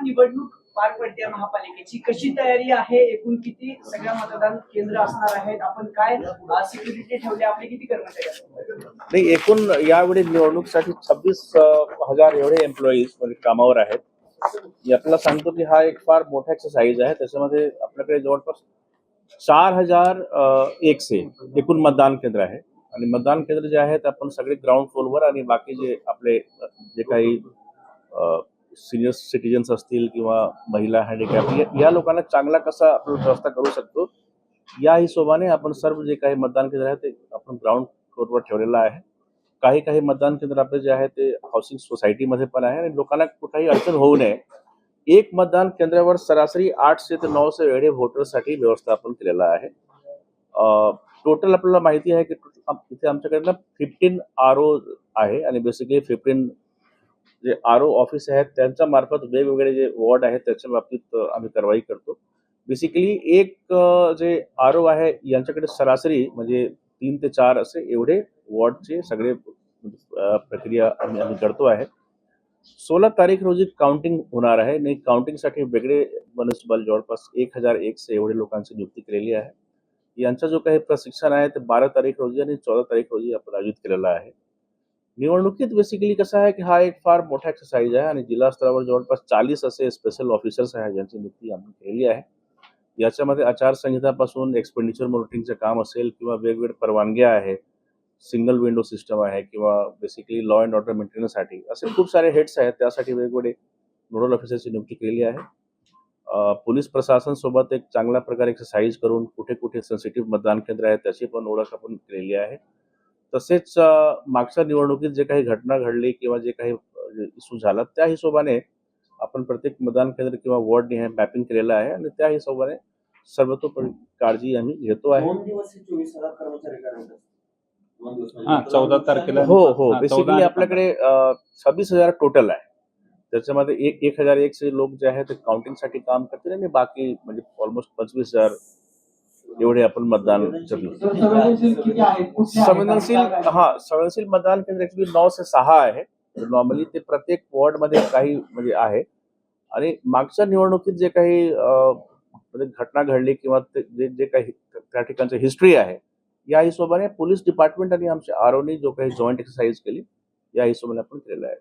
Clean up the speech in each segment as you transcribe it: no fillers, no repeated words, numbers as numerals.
निवडणूक पार पडते महापालिकेची, कशी तयारी आहे? एकूण किती सगळ्या मतदान केंद्र असणार आहेत? आपण काय सिक्युरिटी ठेवली? आपले किती कर्मचारी असतात? नाही, एकूण यावेळी निवडणुकीसाठी 26,000 एवढे एम्प्लॉईज म्हणजे कामावर आहेत. मी आपल्याला सांगतो की हा एक फार मोठा एक्सरसाइज आहे. त्याच्यामध्ये आपल्याकडे जवळपास 4,001 एकूण मतदान केंद्र आहे आणि मतदान केंद्र जे आहेत आपण सगळे ग्राउंड फ्लोअरवर आणि बाकी जे आपले जे काही सिनियर सिटीजन्स असतील किंवा महिला हँडिकॅप या लोकांना चांगला कसा आपण व्यवस्था करू शकतो या हिशोबाने आपण सर्व जे काही मतदान केंद्र आहे ते आपण ग्राउंड फ्लोअरवर ठेवलेलं आहे. काही मतदान केंद्र आपले जे आहे ते हाऊसिंग सोसायटीमध्ये पण आहे आणि लोकांना कुठेही अडचण होऊ नये एक मतदान केंद्रावर सरासरी 800 ते 900 एवढे व्होटर्ससाठी व्यवस्थापन केलेलं आहे. टोटल आपल्याला माहिती आहे की इथे आमच्याकडे 15 RO आहे आणि बेसिकली 15 जे RO ऑफिस आहेत त्यांच्या मार्फत वेगवेगळे जे वॉर्ड आहेत त्याच्या बाबतीत आम्ही कारवाई करतो. बेसिकली एक जे RO आहे यांच्याकडे सरासरी म्हणजे 3 ते 4 असे एवढे वॉर्डचे सगळे प्रक्रिया आम्ही करतो आहे. 16 तारीख रोजी काउंटिंग होणार आहे आणि काउंटिंगसाठी वेगळे मनुष्यबळ जवळपास 1,001 एवढे लोकांची नियुक्ती केलेली आहे. यांचा जो काही प्रशिक्षण आहे ते 12 तारीख रोजी आणि 14 तारीख रोजी आपण आयोजित केलेला आहे. निवडणुकीत बेसिकली कसं आहे की हा एक फार मोठा एक्सरसाइज आहे आणि जिल्हा स्तरावर जवळपास 40 असे स्पेशल ऑफिसर्स आहेत ज्यांची नियुक्ती आम्ही केलेली आहे. याच्यामध्ये आचारसंहितापासून एक्सपेंडिचर मॉनिटरिंगचं काम असेल किंवा वेगवेगळे परवानग्या आहे, सिंगल विंडो सिस्टम आहे किंवा बेसिकली लॉ अँड ऑर्डर मेंटेनन्ससाठी असे खूप सारे हेड्स आहेत. त्यासाठी वेगवेगळे नोडल ऑफिसरची नियुक्ती केलेली आहे. पोलीस प्रशासन सोबत एक चांगल्या प्रकारे एक्सरसाइज करून कुठे कुठे सेन्सिटिव्ह मतदान केंद्र आहे त्याची पण ओळख आपण केलेली आहे. तसेच मागच्या निवडणुकीत जे काही घटना घडली किंवा जे काही इश्यू झाला त्या हिशोबाने आपण प्रत्येक मतदान केंद्र किंवा वॉर्डने हे मॅपिंग केलेलं आहे आणि त्या हिशोबाने सर्वतोपरी काळजी आम्ही घेतो आहे. 14 तारखेला हो बेसिकली आपल्याकडे 26,000 टोटल आहे. त्याच्यामध्ये 1,001 लोक जे आहेत ते काउंटिंगसाठी काम करतील आणि बाकी म्हणजे ऑलमोस्ट 25,000 एवढे आपण मतदान संवेदनशील मतदान केंद्र ऍक्च्युली 9 ते 6 आहे. नॉर्मली ते प्रत्येक वॉर्डमध्ये काही म्हणजे आहे आणि मागच्या निवडणुकीत जे काही म्हणजे घटना घडली किंवा जे काही त्या ठिकाणची हिस्ट्री आहे या हिशोबाने पोलीस डिपार्टमेंट आणि आमच्या आरओनी जो काही जॉईंट एक्सरसाइज केली या हिशोबाने आपण केलेलं आहे.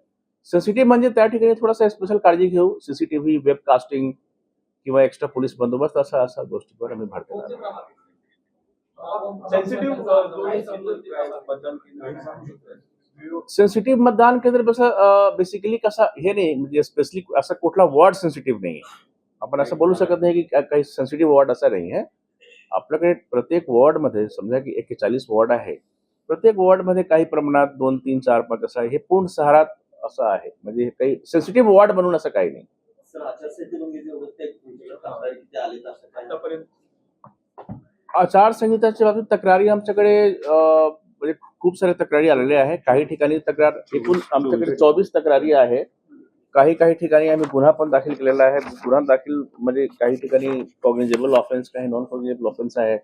सेन्सिटिव्ह म्हणजे त्या ठिकाणी थोडासा स्पेशल काळजी घेऊ. सीसीटीव्ही, वेबकास्टिंग किंवा एक्स्ट्रा पोलीस बंदोबस्त अशा गोष्टीवर आम्ही भर देणार. सेन्सिटिव्ह मतदान केंद्र बेसिकली कसं हे नाही म्हणजे स्पेशली असा कुठला वॉर्ड सेन्सिटिव्ह नाही आहे. आपण असं बोलू शकत नाही की काही सेन्सिटिव्ह वॉर्ड असा नाही आहे. आपल्याकडे प्रत्येक वॉर्डमध्ये समजा की 41 वॉर्ड आहे. प्रत्येक वॉर्डमध्ये काही प्रमाणात 2, 3, 4, 5 असं आहे. हे पूर्ण शहरात असं आहे म्हणजे काही सेन्सिटिव्ह वॉर्ड म्हणून असं काही नाही. आचारसंहिताच्या बाबतीत तक्रारी आमच्याकडे म्हणजे खूप साऱ्या तक्रारी आलेल्या आहे. काही ठिकाणी तक्रार एकूण आमच्याकडे 24 तक्रारी आहे. काही ठिकाणी आम्ही गुन्हा पण दाखल केलेला आहे. गुन्हा दाखल म्हणजे काही ठिकाणी कॉग्निजेबल ऑफेन्स, काही नॉन कॉग्निजेबल ऑफेन्स आहे.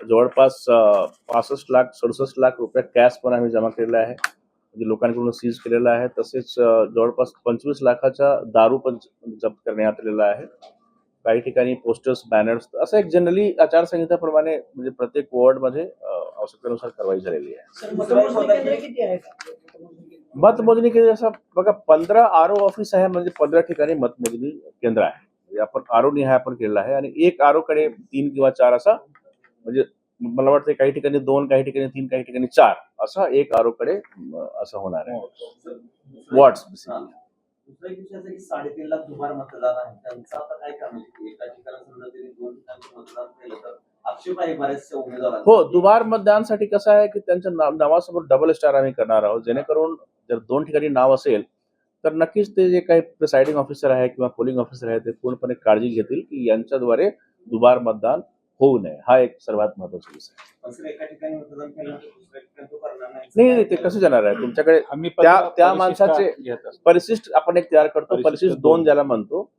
जवळपास 65 लाख 67 लाख रुपये कॅश पण आम्ही जमा केलेला आहे म्हणजे लोकांकडून सीज केलेला आहे. तसेच जवळपास 25 लाखाचा दारू पण जप्त करण्यात आलेला आहे. काही ठिकाणी पोस्टर्स, बॅनर्स असं एक जनरली आचारसंहिताप्रमाणे म्हणजे प्रत्येक वॉर्डमध्ये आवश्यकतेनुसार कारवाई झालेली आहे. मतमोजणी केंद्र असं बघा 15 RO ऑफिस आहे म्हणजे 15 ठिकाणी मतमोजणी केंद्र आहे. म्हणजे आपण RO निहाय आपण केलेला आहे आणि एक RO कडे 3 किंवा 4 असा म्हणजे मला वाटतं काही ठिकाणी 2, काही ठिकाणी 3, काही ठिकाणी 4 असा एक RO कडे असं होणार आहे वॉर्ड्स. दुसऱ्या विषयाचं की 3.5 लाख दुबार मतदार आहे त्यांचा आता काय काम आहे? एका ठिकाणी समजा तरी 2 ठिकाणी मतदान केलं तर आक्षेप आहे बऱ्याचशा उमेदवारांचा. हो, दुबार मतदानसाठी कसं आहे की त्यांच्या नावासोबत डबल स्टार आम्ही करणार आहोत जेणेकरून जर 2 ठिकाणी नाव असेल तर नक्कीच ते जे काही प्रिसाइडिंग ऑफिसर आहे किंवा पोलिंग ऑफिसर आहे ते पूर्णपणे काळजी घेतील की यांच्याद्वारे दुबार मतदान होऊ नये. हा एक सर्वात महत्त्वाचा विषय आहे. एका ठिकाणी मतदान केलं तर दुसऱ्या ठिकाणी तो करणार नाही, ते कसं जाणार आहे तुमच्याकडे त्या माणसाचे परिशिष्ट आपण एक तयार करतो. परिशिष्ट 2 ज्याला म्हणतो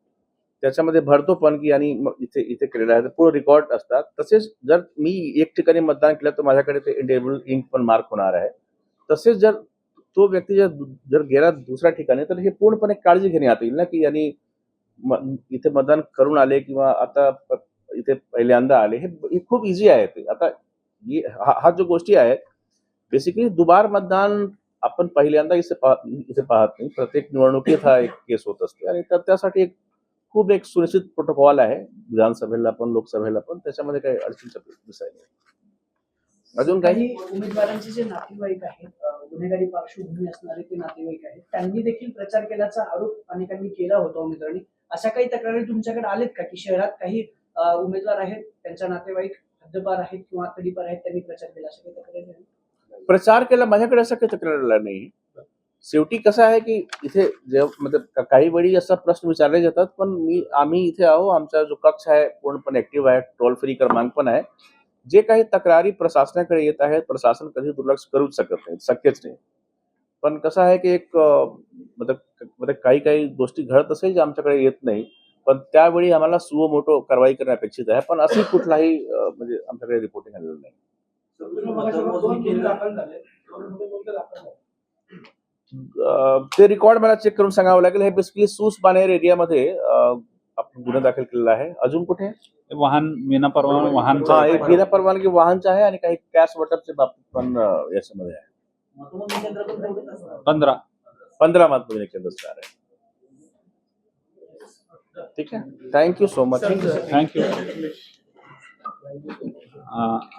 त्याच्यामध्ये भरतो पण की आणि इथे केलेलं आहे पूर्ण रेकॉर्ड असतात. तसेच जर मी एक ठिकाणी मतदान केलं तर माझ्याकडे ते इंडेबल इंक पण मार्क होणार आहे. तसेच जर तो व्यक्ती जर गेला दुसऱ्या ठिकाणी तर हे पूर्णपणे काळजी घेण्यात येईल ना की यांनी इथे मतदान करून आले किंवा आता इथे पहिल्यांदा आले, हे खूप इझी आहे. ते आता हा जो गोष्टी आहेत बेसिकली दुबार मतदान आपण पहिल्यांदा इथे पाहत नाही. प्रत्येक निवडणुकीत हा एक केस होत असते आणि त्यासाठी एक सुनिश्चित प्रोटोकॉल आहे, विधानसभेला पण लोकसभेला पण. त्याच्यामध्ये काही अडचण दिसायला नाही. अजून काही काही उमेदवारांचे जे नातेवाईक आहेत, गुन्हेगारी पार्श्वभूमी असणारे ते नातेवाईक आहेत, त्यांनी देखील प्रचार केल्याचा आरोप अनेकांनी केला होता उमेदवारांनी. अशा काही तक्रारी तुमच्याकडे आलेत का की शहरात काही उमेदवार आहेत, त्यांच्या नातेवाईक हद्दपार आहेत किंवा तडीपार आहेत, त्यांनी प्रचार केला, अशा काही तक्रारी आहेत? प्रचार केला, माझ्याकडे असं काही तक्रार आला नाही. शेवटी कसं आहे की इथे मतलब काही वेळी असा प्रश्न विचारले जातात, पण आम्ही इथे आहो, आमचा जो कक्ष आहे पूर्णपणे ऍक्टिव्ह आहे, टोल फ्री क्रमांक पण आहे. जे काही तक्रारी प्रशासनाकडे येत आहेत, प्रशासन कधी दुर्लक्ष करूच शकत नाही, शक्यच नाही. पण कसं आहे की मतलब काही गोष्टी घडत असेल जे आमच्याकडे येत नाही, पण त्यावेळी आम्हाला सुओ मोठो कारवाई करणे अपेक्षित आहे. पण अशी कुठलाही म्हणजे आमच्याकडे रिपोर्टिंग आलेलं नाही. ते रेकॉर्ड मला चेक करून सांगावं लागेल. हे बेसिकली सूस बानेर एरियामध्ये आपण गुन्हा दाखल केलेला आहे. अजून कुठे? वाहन विना परवाना वाहन हा, एक बिना परवानगी वाहनचं आहे आणि काही कॅश वाटपच्या बाबतीत पण याच्यामध्ये आहे. मतमोजणी केंद्र पण तेवढेच असणार. 15 मतमोजणी केंद्र असणार आहे. ठीक आहे, थँक्यू सो मच. थँक्यू.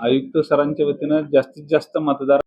आयुक्त सरांच्या वतीनं जास्तीत जास्त मतदार